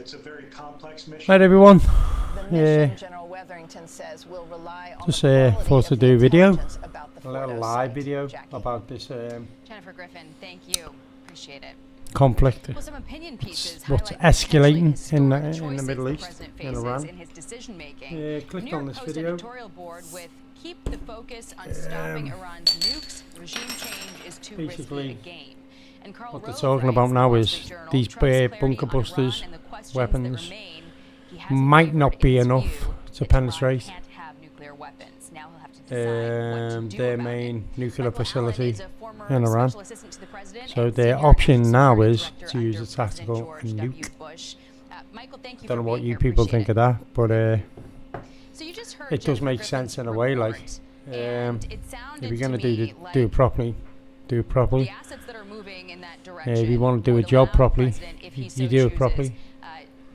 It's a very complex mission. Right, everyone. Just thought to do a video, a little live video about this Jennifer Griffin, thank you. Appreciate it. conflict. Well, some opinion pieces What's highlight escalating in potentially the Middle historic East, choices the in president Iran. faces in his decision-making. Clicked New on York this Post video. editorial board with keep the focus on stopping Iran's nukes. Regime change is too risky Basically, a game. And Karl what they're Rove talking writes about in now the Wall is Street Journal, these Trump's clarity bunker on Iran busters, and the questions weapons, that remain, he hasn't might not wavered be in his enough view to that penetrate Iran can't have nuclear weapons. Now he'll have to decide what to do their about main it. nuclear Michael facility Allen is a former in Iran. special assistant to the president So and their senior option national now security is director to use under a tactical President George W. nuke. Bush. Michael, thank you Don't know for what being you here. people Appreciate think of that, but So you just heard it does Jennifer make Griffin's sense in a way. Like, report, if and it sounded you're gonna to me do like it properly, do it properly. the assets that are moving in that direction If you want to do a would job allow the properly, president, if he so you do it chooses, properly.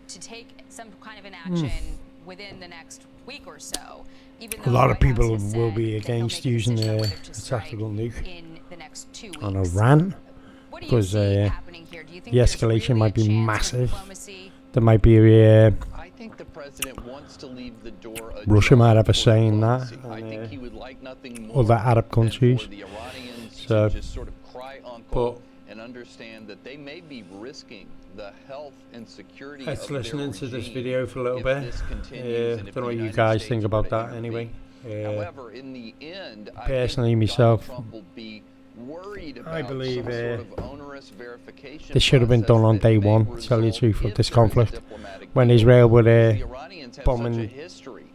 To take some kind of an action within the next week or so. Even A though lot the of White House people has will said be that they'll against make a using decision on a whether to strike tactical nuke in the next 2 weeks. on Iran, What do you because see happening here? Do you think the there's escalation really might a be chance for massive. diplomacy? There might be a I think the president wants to leave the door Russia might have a for say in that, diplomacy. I and think he would like nothing more other Arab than countries. for the Iranians So, to just sort of cry uncle and understand that they may be risking the health and security Let's of their listen to this regime video for a little if bit. this continues and if Don't know the what you United guys States think were about to that intervene. anyway. However, in the end, I personally, think myself, Donald Trump will be worried about I believe some sort of onerous verification this should have been done on process day that may one, to tell you the result truth, of if this there is a conflict. diplomatic When deal. Israel were The Iranians have such a bombing history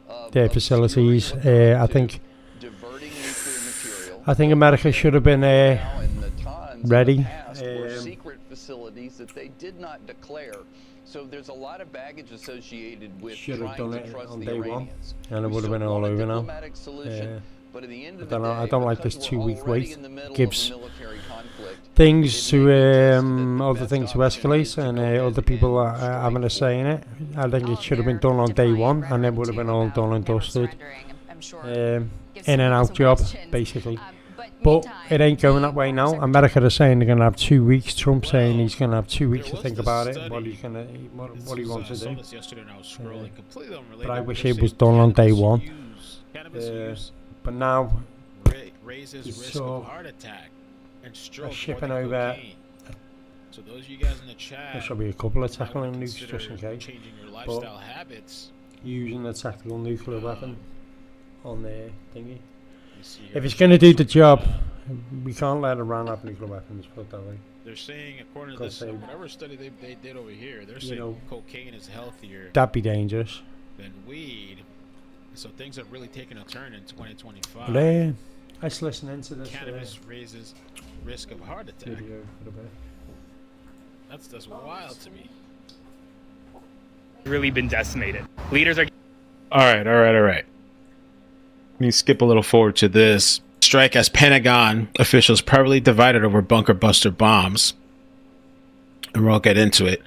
of their obscuring facilities, what they're I up to, think diverting nuclear material. I think America should have been Now in the times in ready. the past were secret facilities that they did not declare. So there's a lot of baggage associated with Should have trying done to it trust on the day one, Iranians. and it We would have still been all want a over now. diplomatic solution, but at the end of I the don't day, like this because 2 we're week already wait. in the middle of a Gives military conflict, things it to may be just that the other best things to option is escalate, to and go ahead other people and are strike having a say in it. I think All it of should have been their done on day defiant one, and it rhetoric, would have too, been all about done and never dusted. surrendering, I'm sure gives In and some out people job, some questions. basically. But But it ain't going that way now. America are saying they're going to have 2 weeks. Trump saying he's going to have 2 weeks to think about it. What he's going to, what he wants to do. But I wish it was done on day one. But now raises it's risk so of heart attack and stroke. shipping more than over. cocaine. So those of you guys in the chat, There should be a couple of might tactical wanna nukes just in consider case. changing your lifestyle habits. Using a tactical nuclear weapon on their thingy. You see If here, it's going to do the job, we can't let Iran have nuclear weapons, put it that way. they're saying, according to Because this, they- whatever study they did over here, they're saying know, cocaine is healthier That'd be dangerous. than weed. So things are really taking a turn in 2025. But I was listening to this Cannabis raises risk of heart attack. video for a bit. That's wild to me. Really been decimated. Leaders are All right. Let me skip a little forward to this. Strike as Pentagon officials privately divided over bunker buster bombs. And we'll get into it.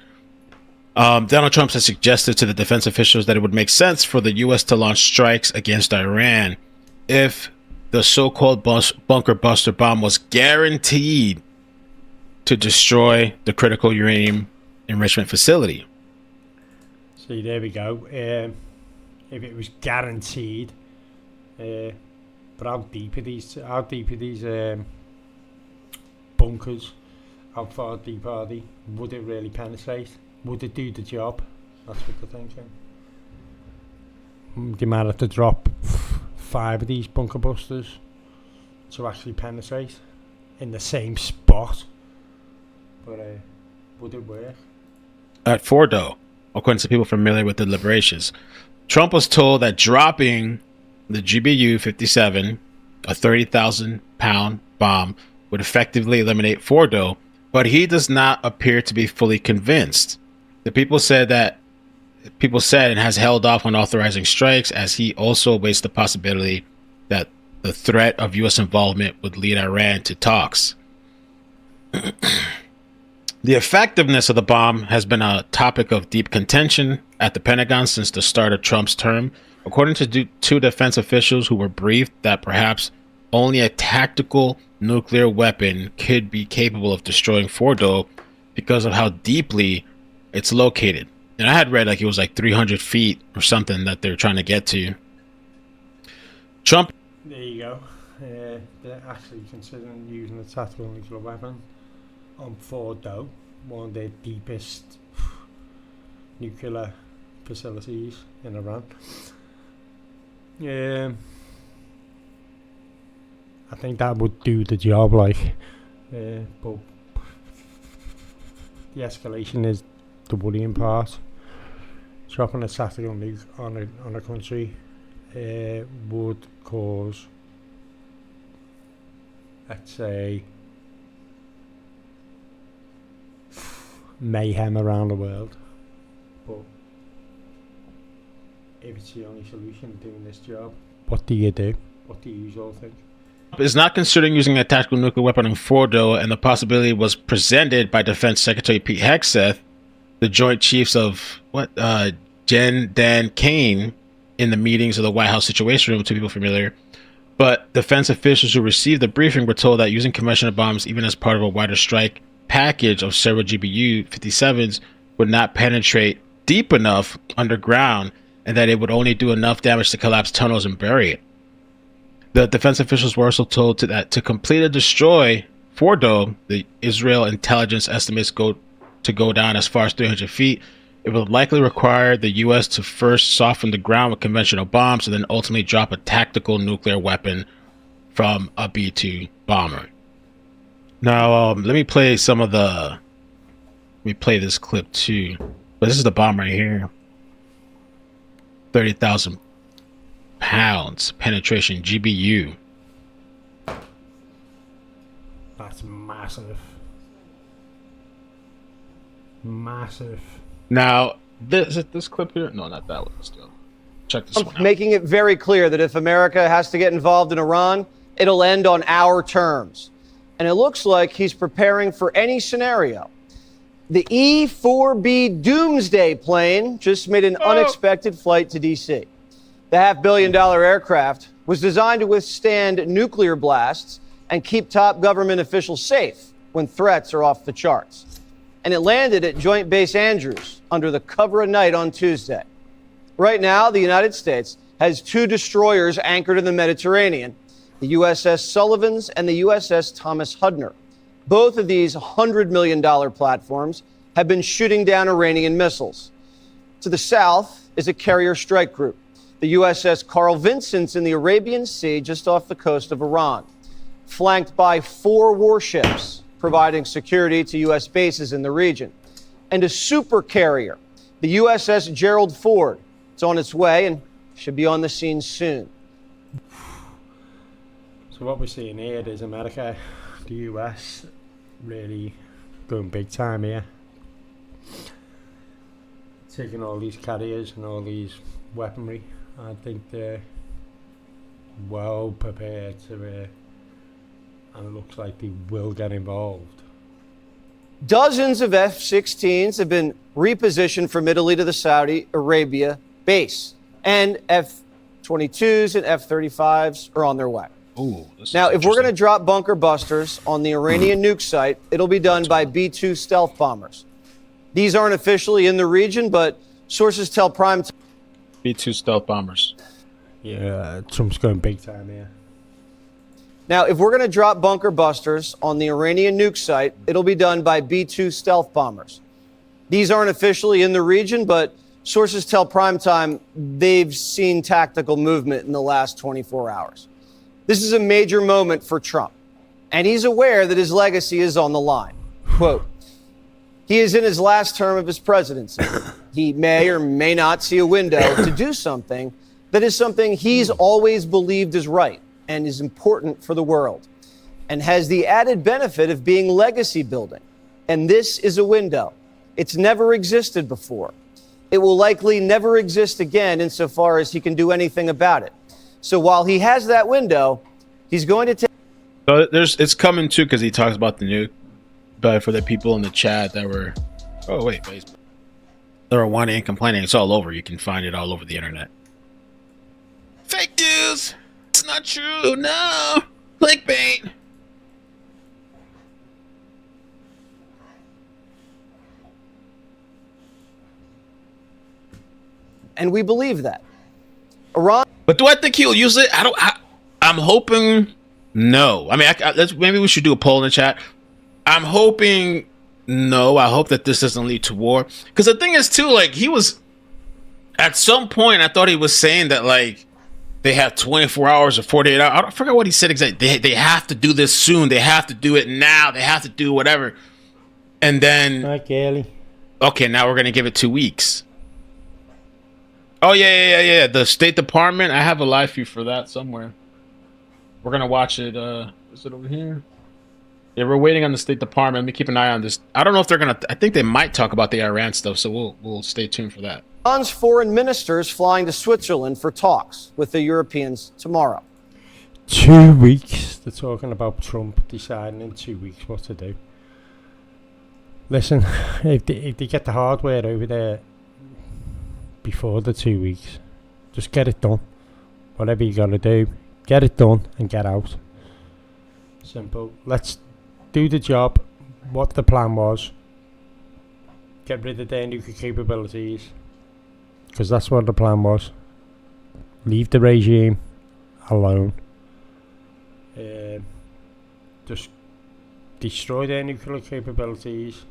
Donald Trump has suggested to the defense officials that it would make sense for the U.S. to launch strikes against Iran if the so-called bunker buster bomb was guaranteed to destroy the critical uranium enrichment facility. See, there we go. If it was guaranteed, but how deep are these bunkers? How far deep are they? Would it really penetrate? Would it do the job? That's what they're thinking. They might have to drop 5 of these bunker busters to actually penetrate in the same spot. But would it work? At Fordow, according to people familiar with the deliberations, Trump was told that dropping the GBU-57, a 30,000-pound bomb, would effectively eliminate Fordow, but he does not appear to be fully convinced. The people said and has held off on authorizing strikes, as he also awaits the possibility that the threat of U.S. involvement would lead Iran to talks. The effectiveness of the bomb has been a topic of deep contention at the Pentagon since the start of Trump's term. According to 2 defense officials who were briefed that perhaps only a tactical nuclear weapon could be capable of destroying Fordow because of how deeply it's located. And I had read like it was like 300 feet or something that they're trying to get to. Trump. There you go. They're actually considering using a tactical nuclear weapon on Fordow, one of their deepest nuclear facilities in Iran. I think that would do the job, like, but the escalation is the worrying part. Dropping a tactical nuke on a country would cause, let's say, mayhem around the world. But if it's the only solution to doing this job, what do you do? What do you all think? Is not considering using a tactical nuclear weapon on Fordow, and the possibility was presented by Defense Secretary Pete Hegseth, the Joint Chiefs of Jen Dan Kane, in the meetings of the White House Situation Room to people familiar. But defense officials who received the briefing were told that using conventional bombs, even as part of a wider strike package of several GBU-57s, would not penetrate deep enough underground, and that it would only do enough damage to collapse tunnels and bury it. The defense officials were also told that to complete or destroy Fordow, the Israel intelligence estimates go down as far as 300 feet. It would likely require the U.S. to first soften the ground with conventional bombs and then ultimately drop a tactical nuclear weapon from a B-2 bomber. Now, let me play this clip too. But this is the bomb right here. 30,000 pounds penetration GBU. That's massive. Massive. Now, is it this clip here? No, not that one. Still, check this one out. Making it very clear that if America has to get involved in Iran, it'll end on our terms. And it looks like he's preparing for any scenario. The E-4B Doomsday plane just made an unexpected flight to D.C. The $500 million aircraft was designed to withstand nuclear blasts and keep top government officials safe when threats are off the charts. And it landed at Joint Base Andrews under the cover of night on Tuesday. Right now, the United States has 2 destroyers anchored in the Mediterranean, the USS Sullivans and the USS Thomas Hudner. Both of these $100 million platforms have been shooting down Iranian missiles. To the south is a carrier strike group, the USS Carl Vinson in the Arabian Sea just off the coast of Iran, flanked by 4 warships providing security to U.S. bases in the region, and a super carrier, the USS Gerald Ford. It's on its way and should be on the scene soon. So what we're seeing here is America, the US, really going big time here. Taking all these carriers and all these weaponry. I think they're well prepared to, and it looks like they will get involved. Dozens of F-16s have been repositioned from Italy to the Saudi Arabia base, and F-22s and F-35s are on their way. Ooh, now, if we're going to drop bunker busters on the Iranian nuke site, it'll be done by B-2 stealth bombers. These aren't officially in the region, but sources tell prime time. B-2 stealth bombers. Yeah, Trump's going big time here. Now, if we're going to drop bunker busters on the Iranian nuke site, it'll be done by B-2 stealth bombers. These aren't officially in the region, but sources tell primetime they've seen tactical movement in the last 24 hours. This is a major moment for Trump, and he's aware that his legacy is on the line. Quote, he is in his last term of his presidency. He may or may not see a window to do something that is something he's always believed is right and is important for the world, and has the added benefit of being legacy building. And this is a window. It's never existed before. It will likely never exist again insofar as he can do anything about it. So while he has that window, he's going to take... So it's coming too, because he talks about the nuke. But for the people in the chat that were... Oh, wait. They were whining and complaining. It's all over. You can find it all over the internet. Fake news! It's not true! No! Clickbait! and we believe that. Iran. But do I think he'll use it? I'm hoping no. I mean, maybe we should do a poll in the chat. I'm hoping no. I hope that this doesn't lead to war. Because the thing is, too, like, he was... At some point, I thought he was saying that, like, they have 24 hours or 48 hours. I forgot what he said exactly. They have to do this soon. They have to do it now. They have to do whatever. And then... Okay, now we're going to give it 2 weeks. Oh, yeah. The State Department. I have a live feed for that somewhere. We're going to watch it. Is it over here? Yeah, we're waiting on the State Department. Let me keep an eye on this. I don't know if they're going to... I think they might talk about the Iran stuff, so we'll stay tuned for that. Iran's foreign ministers flying to Switzerland for talks with the Europeans tomorrow. 2 weeks. They're talking about Trump deciding in 2 weeks what to do. Listen, if they get the hardware over there before the 2 weeks, just get it done. Whatever you gotta do, get it done and get out. Simple. Let's do the job. What the plan was. Get rid of their nuclear capabilities. Because that's what the plan was. Leave the regime alone. Just destroy their nuclear capabilities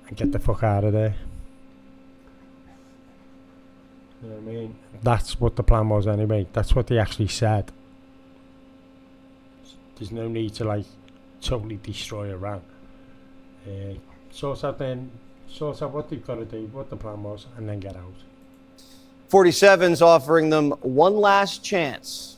and get the fuck out of there. You know what I mean? That's what the plan was anyway. That's what they actually said. There's no need to, like, totally destroy Iran. Sort out what they've got to do, what the plan was, and then get out. 47's offering them one last chance.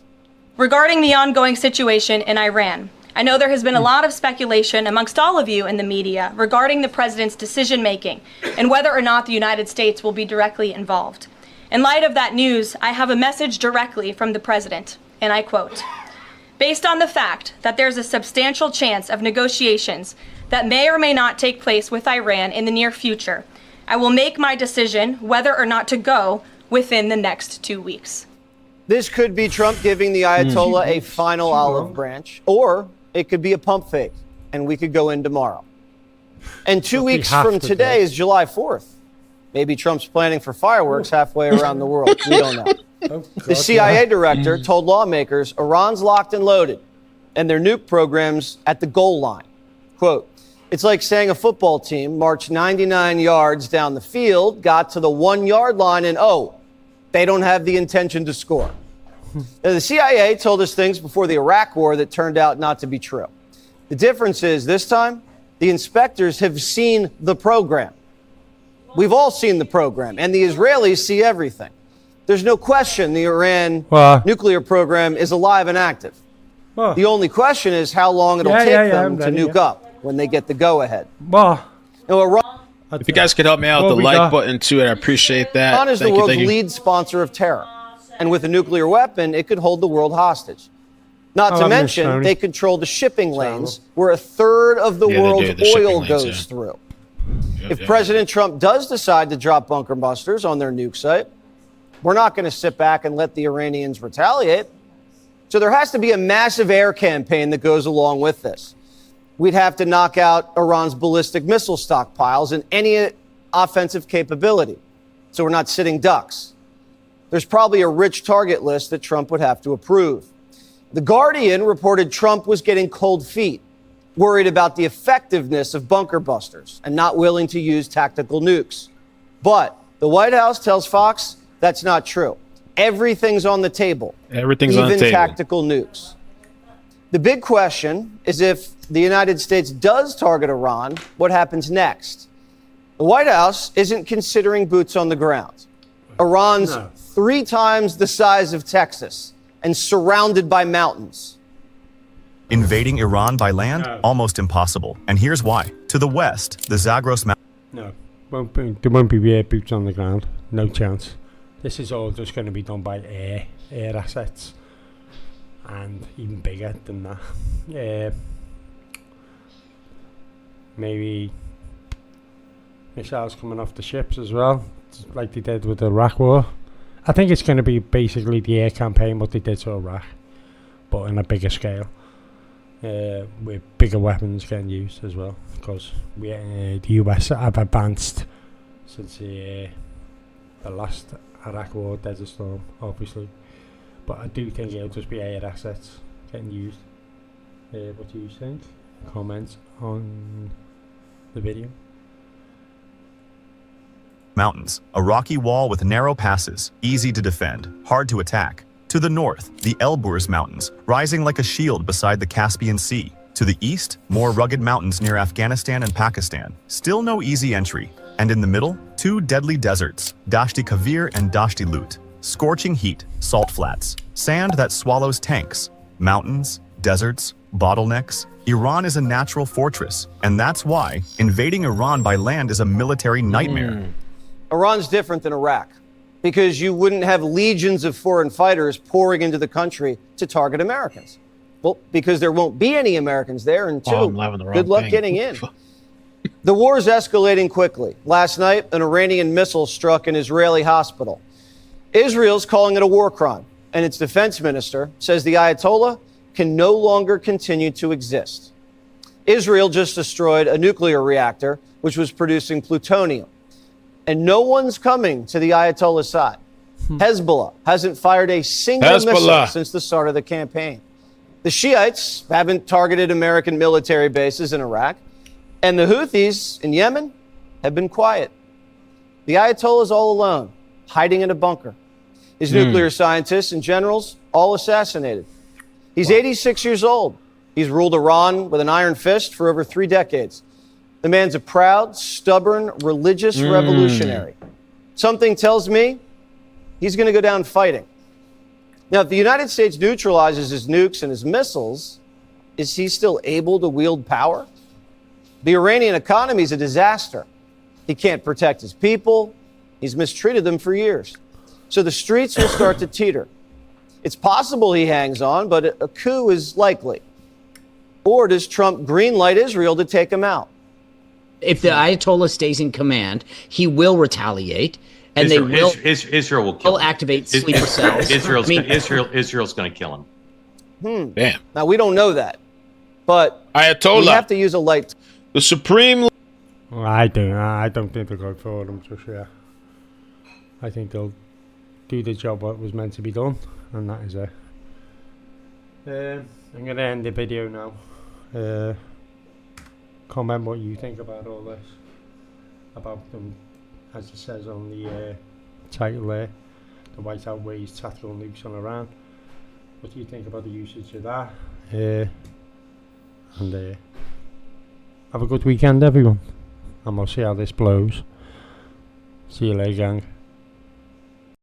Regarding the ongoing situation in Iran, I know there has been a lot of speculation amongst all of you in the media regarding the president's decision-making and whether or not the United States will be directly involved. In light of that news, I have a message directly from the president, and I quote, "Based on the fact that there's a substantial chance of negotiations that may or may not take place with Iran in the near future, I will make my decision whether or not to go within the next 2 weeks." This could be Trump giving the Ayatollah a final olive branch, or it could be a pump fake, and we could go in tomorrow. And 2 weeks from today is July 4th. Maybe Trump's planning for fireworks halfway around the world. We don't know. The CIA director told lawmakers Iran's locked and loaded, and their nuke program's at the goal line. Quote, "It's like saying a football team marched 99 yards down the field, got to the 1 yard line, and they don't have the intention to score." Now, the CIA told us things before the Iraq War that turned out not to be true. The difference is this time, the inspectors have seen the program. We've all seen the program, and the Israelis see everything. There's no question the Iran nuclear program is alive and active. The only question is how long it'll take them to nuke up when they get the go-ahead. If you guys could help me out with the like button too, I appreciate that. Iran is the world's lead sponsor of terror. And with a nuclear weapon, it could hold the world hostage. Not to mention, they control the shipping lanes where a third of the world's oil goes through. If President Trump does decide to drop bunker busters on their nuke site, we're not going to sit back and let the Iranians retaliate. So there has to be a massive air campaign that goes along with this. We'd have to knock out Iran's ballistic missile stockpiles and any offensive capability. So we're not sitting ducks. There's probably a rich target list that Trump would have to approve. The Guardian reported Trump was getting cold feet, worried about the effectiveness of bunker busters and not willing to use tactical nukes. But the White House tells Fox that's not true. Everything's on the table. Everything's on the table. Even tactical nukes. The big question is if the United States does target Iran, what happens next? The White House isn't considering boots on the ground. Iran's 3 times the size of Texas and surrounded by mountains. Invading Iran by land? Almost impossible. And here's why. To the west, the Zagros Mountains. No, there won't be boots on the ground. No chance. This is all just going to be done by air assets. And even bigger than that. Maybe missiles coming off the ships as well, like they did with the Iraq War. I think it's going to be basically the air campaign, what they did to Iraq, but on a bigger scale, with bigger weapons getting used as well, because the US have advanced since the the last Iraq War, Desert Storm, obviously. But I do think it'll just be air assets getting used. What do you think? Comments on the video. Mountains, a rocky wall with narrow passes, easy to defend, hard to attack. To the north, the Elburz Mountains, rising like a shield beside the Caspian Sea. To the east, more rugged mountains near Afghanistan and Pakistan. Still no easy entry. And in the middle, two deadly deserts, Dashti Kavir and Dashti Lut. Scorching heat, salt flats, sand that swallows tanks, mountains, deserts, bottlenecks. Iran is a natural fortress, and that's why invading Iran by land is a military nightmare. Iran's different than Iraq because you wouldn't have legions of foreign fighters pouring into the country to target Americans. Well, because there won't be any Americans there, and two, good luck getting in. The war is escalating quickly. Last night, an Iranian missile struck an Israeli hospital. Israel's calling it a war crime, and its defense minister says the Ayatollah can no longer continue to exist. Israel just destroyed a nuclear reactor, which was producing plutonium. And no one's coming to the Ayatollah's side. Hezbollah hasn't fired a single missile since the start of the campaign. The Shiites haven't targeted American military bases in Iraq. And the Houthis in Yemen have been quiet. The Ayatollah's all alone, hiding in a bunker. His nuclear scientists and generals all assassinated. He's 86 years old. He's ruled Iran with an iron fist for over 3 decades. The man's a proud, stubborn, religious revolutionary. Something tells me he's going to go down fighting. Now, if the United States neutralizes his nukes and his missiles, is he still able to wield power? The Iranian economy is a disaster. He can't protect his people. He's mistreated them for years. So the streets will start to teeter. It's possible he hangs on, but a coup is likely. Or does Trump greenlight Israel to take him out? If the Ayatollah stays in command, he will retaliate, and Israel will kill him. Activate sleeper cells. Israel's going to kill him. Damn. Now, we don't know that, but Ayatollah, we have to use a light. the supreme. Well, I don't think they'll go for them just yet. I think they'll do the job what was meant to be done, and that is it. I'm going to end the video now. Comment what you think about all this, about them, as it says on the title there, the White House weighs tactical nukes on Iran. What do you think about the usage of that? And have a good weekend, everyone, and we'll see how this blows. See you later, gang.